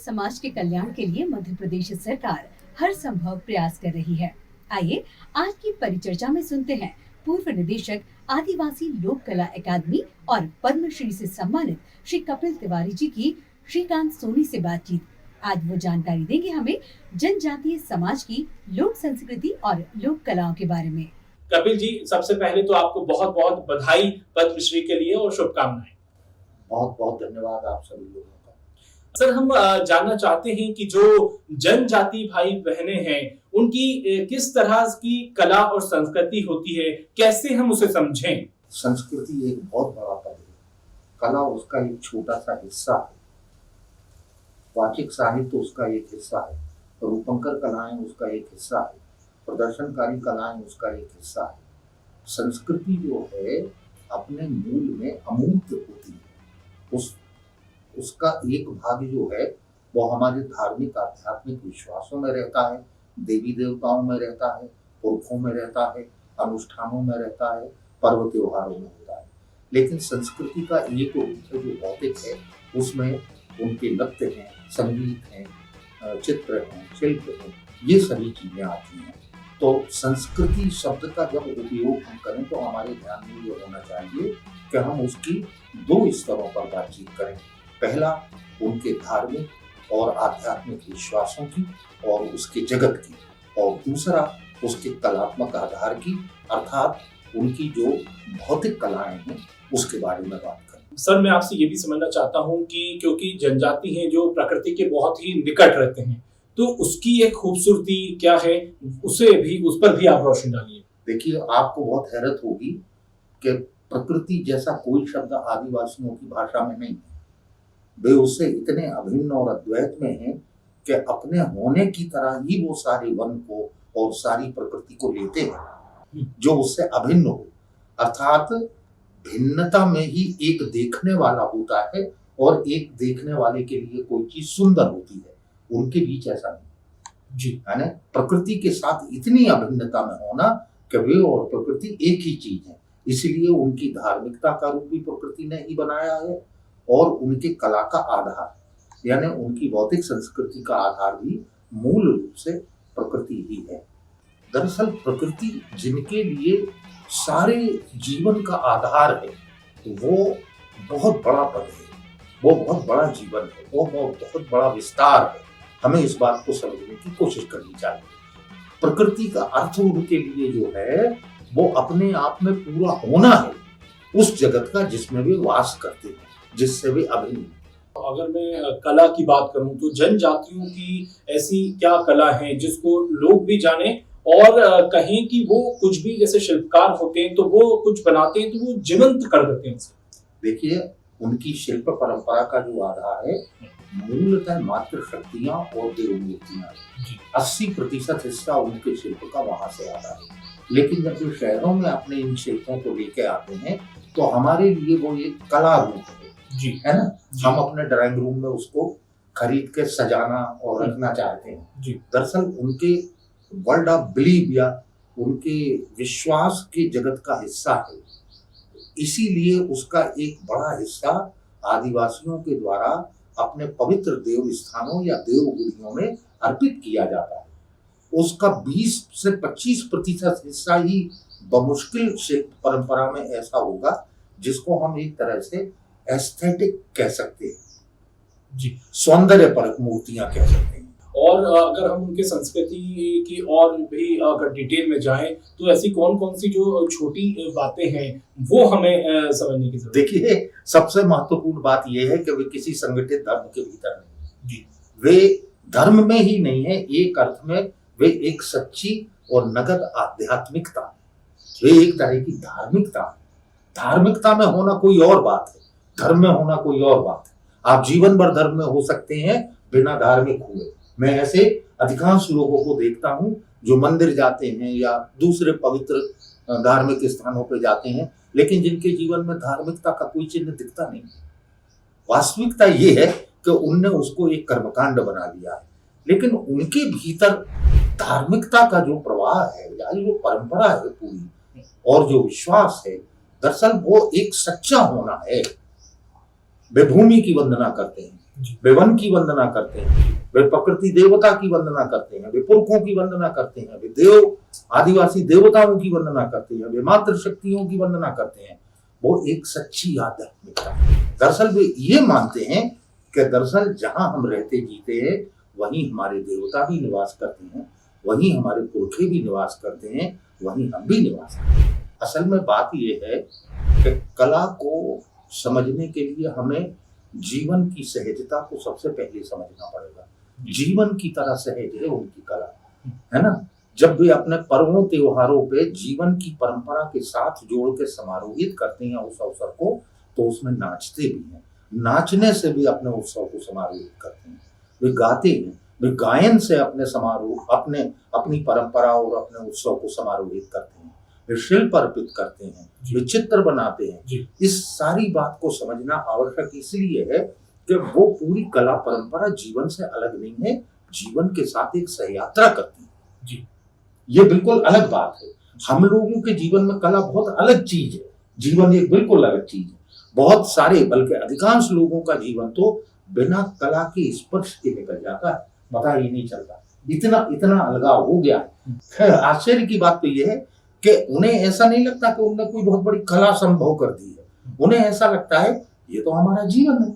समाज के कल्याण के लिए मध्य प्रदेश सरकार हर संभव प्रयास कर रही है। आइए आज की परिचर्चा में सुनते हैं पूर्व निदेशक आदिवासी लोक कला अकादमी और पद्मश्री से सम्मानित श्री कपिल तिवारी जी की श्रीकांत सोनी से बातचीत। आज वो जानकारी देंगे हमें जनजातीय समाज की लोक संस्कृति और लोक कलाओं के बारे में। कपिल जी, सबसे पहले तो आपको बहुत बहुत बधाई पद्मश्री के लिए और शुभकामनाएं। बहुत बहुत धन्यवाद आप सभी लोगों का। सर, हम जानना चाहते हैं कि जो जनजाति भाई बहनें हैं उनकी किस तरह की कला और संस्कृति होती है, कैसे हम उसे समझें? संस्कृति एक बहुत बड़ा पद है, कला उसका एक छोटा सा हिस्सा है, वाचिक साहित्य उसका एक हिस्सा है, रूपंकर कलाएं उसका एक हिस्सा है, प्रदर्शनकारी कलाएं उसका एक हिस्सा है। संस्कृति जो है अपने मूल में अमूर्त होती है। उसका एक भाग जो है वो हमारे धार्मिक आध्यात्मिक विश्वासों में रहता है, देवी देवताओं में रहता है, पुरखों में रहता है, अनुष्ठानों में रहता है, पर्व त्योहारों में होता है। लेकिन संस्कृति का एक रूप है जो भौतिक है, उसमें उनके नृत्य हैं, संगीत हैं, चित्र हैं, शिल्प हैं, ये सभी चीजें आती हैं। तो संस्कृति शब्द का जब उपयोग हम करें तो हमारे ध्यान में ये होना चाहिए कि हम उसकी दो स्तरों पर बातचीत करें। पहला उनके धार्मिक और आध्यात्मिक विश्वासों की और उसके जगत की, और दूसरा उसके कलात्मक आधार की, अर्थात उनकी जो भौतिक कलाएं हैं उसके बारे में बात करें। सर, मैं आपसे ये भी समझना चाहता हूँ कि क्योंकि जनजाति हैं जो प्रकृति के बहुत ही निकट रहते हैं, तो उसकी एक खूबसूरती क्या है, उस पर भी आप रोशनी डालिए। देखिए, आपको बहुत हैरत होगी कि प्रकृति जैसा कोई शब्द आदिवासियों की भाषा में नहीं है। वे उससे इतने अभिन्न और अद्वैत में हैं कि अपने होने की तरह ही वो सारे वन को और सारी प्रकृति को लेते हैं जो उससे अभिन्न हो, अर्थात भिन्नता में ही एक देखने वाला होता है और एक देखने वाले के लिए कोई चीज सुंदर होती है। उनके बीच ऐसा नहीं जी, है ना। प्रकृति के साथ इतनी अभिन्नता में होना कि वे और प्रकृति एक ही चीज है, इसलिए उनकी धार्मिकता का रूप भी प्रकृति ने ही बनाया है और उनके कला का आधार यानी उनकी भौतिक संस्कृति का आधार भी मूल रूप से प्रकृति ही है। दरअसल प्रकृति जिनके लिए सारे जीवन का आधार है वो बहुत बड़ा पद है, वो बहुत बड़ा जीवन है, वो बहुत बड़ा विस्तार है। हमें इस बात को समझने की कोशिश करनी चाहिए। प्रकृति का अर्थ उनके लिए जो है वो अपने आप में पूरा होना है उस जगत का जिसमें वे वास करते हैं, जिससे वे अभिन्न। अगर मैं कला की बात करूं तो जनजातियों की ऐसी क्या कला है जिसको लोग भी जाने और कहें कि वो कुछ भी, जैसे शिल्पकार होते हैं तो वो कुछ बनाते हैं तो वो जीवंत कर देते हैं। देखिए, उनकी शिल्प परंपरा का जो आधार है मूलतः मात्र शक्तियां और देव मूर्तियां। 80% हिस्सा उनके शिल्प का वहां से आता है। लेकिन जब वो शहरों में अपने इन शिल्पों को लेके आते हैं तो हमारे लिए वो एक कला रूप जी, है ना। हम अपने ड्राइंग रूम में उसको खरीद के सजाना और रखना चाहते हैं। दरअसल उनके वर्ल्ड ऑफ बिलीव या उनके विश्वास के जगत का हिस्सा है, इसीलिए उसका एक बड़ा हिस्सा आदिवासियों के द्वारा अपने पवित्र देव स्थानों या देव गुड़ियों में अर्पित किया जाता है। उसका 20 से 25% हिस्सा ही बमुश्किल शिल्प परंपरा में ऐसा होगा जिसको हम एक तरह से एस्थेटिक कह सकते हैं, जी, सौंदर्य परक मूर्तियां कह सकते हैं। और अगर हम उनके संस्कृति की और भी अगर डिटेल में जाएं तो ऐसी कौन कौन सी जो छोटी बातें हैं वो हमें समझने की जरूरत है। देखिए, सबसे महत्वपूर्ण बात यह है कि वे किसी संगठित धर्म के भीतर नहीं जी, वे धर्म में ही नहीं है, एक अर्थ में वे एक सच्ची और नगद आध्यात्मिकता, वे एक तरह की धार्मिकता। धार्मिकता में होना कोई और बात है, धर्म में होना कोई और बात है। आप जीवन भर धर्म में हो सकते हैं बिना धार्मिक हुए। मैं ऐसे अधिकांश लोगों को देखता हूं जो मंदिर जाते हैं या दूसरे पवित्र धार्मिक स्थानों पर जाते हैं, लेकिन जिनके जीवन में धार्मिकता का कोई चिन्ह दिखता नहीं। वास्तविकता ये है कि उनने उसको एक कर्मकांड बना लिया है, लेकिन उनके भीतर धार्मिकता का जो प्रवाह है या जो परंपरा है पूरी और जो विश्वास है, दरअसल वो एक सच्चा होना है। वे भूमि की वंदना करते हैं, जी। वे वन की वंदना करते हैं, वे प्रकृति देवता की वंदना करते हैं, वे पुरखों की वंदना करते हैं, वे देव आदिवासी देवताओं की वंदना करते हैं, वे मातृ शक्तियों की वंदना करते हैं। वो एक सच्ची आध्यात्मिकता है। दरअसल वे ये मानते हैं कि दरअसल जहां हम रहते जीते हैं वहीं हमारे देवता भी निवास करते हैं, वहीं हमारे पुरखे भी निवास करते हैं, वहीं हम भी निवास करते हैं। असल में बात यह है कि कला को समझने के लिए हमें जीवन की सहजता को सबसे पहले समझना पड़ेगा। जीवन की तरह सहज है उनकी कला, है ना। जब वे अपने पर्वों त्योहारों पे जीवन की परंपरा के साथ जोड़ के समारोहित करते हैं उस अवसर को, तो उसमें नाचते भी हैं। नाचने से भी अपने उत्सव को समारोहित करते हैं। वे गाते हैं, वे गायन से अपने समारोह अपनी परंपरा और अपने उत्सव को समारोहित करते हैं। वे शिल्प अर्पित करते हैं, वे चित्र बनाते हैं। इस सारी बात को समझना आवश्यक इसलिए है कि वो पूरी कला परंपरा जीवन से अलग नहीं है, जीवन के साथ एक सहयात्रा करती है। जी। ये बिल्कुल अलग बात है। हम लोगों के जीवन में कला बहुत अलग चीज है, जीवन एक बिल्कुल अलग चीज है। बहुत सारे बल्कि अधिकांश लोगों का जीवन तो बिना कला के स्पर्श के निकल जाता है, पता ही नहीं चलता। इतना अलगाव हो गया है। खैर आश्चर्य की बात तो यह है कि उन्हें ऐसा नहीं लगता कि उन्होंने कोई बहुत बड़ी कला संभव कर दी है। उन्हें ऐसा लगता है ये तो हमारा जीवन है,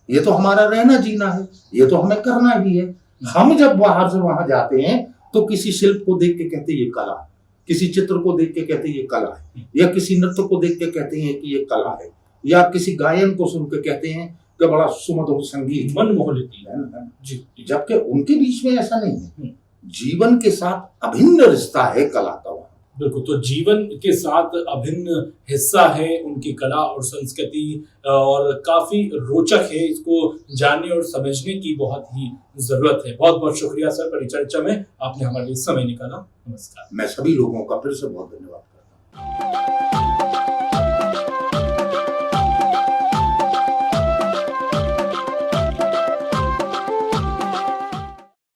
ये तो हमारा रहना जीना है, ये तो हमें करना भी है। हम जब बाहर से वहां जाते हैं तो किसी शिल्प को देख के कहते हैं ये कला है, किसी चित्र को देख के कहते हैं ये कला है, या किसी नृत्य को देख के कहते हैं कि ये कला है, या किसी गायन को सुन के कहते हैं कि बड़ा सुमधुर संगीत, मन मोह लेती है। जी। जबकि उनके बीच में ऐसा नहीं है। जीवन के साथ अभिन्न रिश्ता है कला का। बिल्कुल, तो जीवन के साथ अभिन्न हिस्सा है उनकी कला और संस्कृति, और काफी रोचक है। इसको जानने और समझने की बहुत ही जरूरत है। बहुत बहुत शुक्रिया सर, परिचर्चा में आपने हमारे लिए समय निकाला। नमस्कार। मैं सभी लोगों का फिर से बहुत धन्यवाद करता हूँ।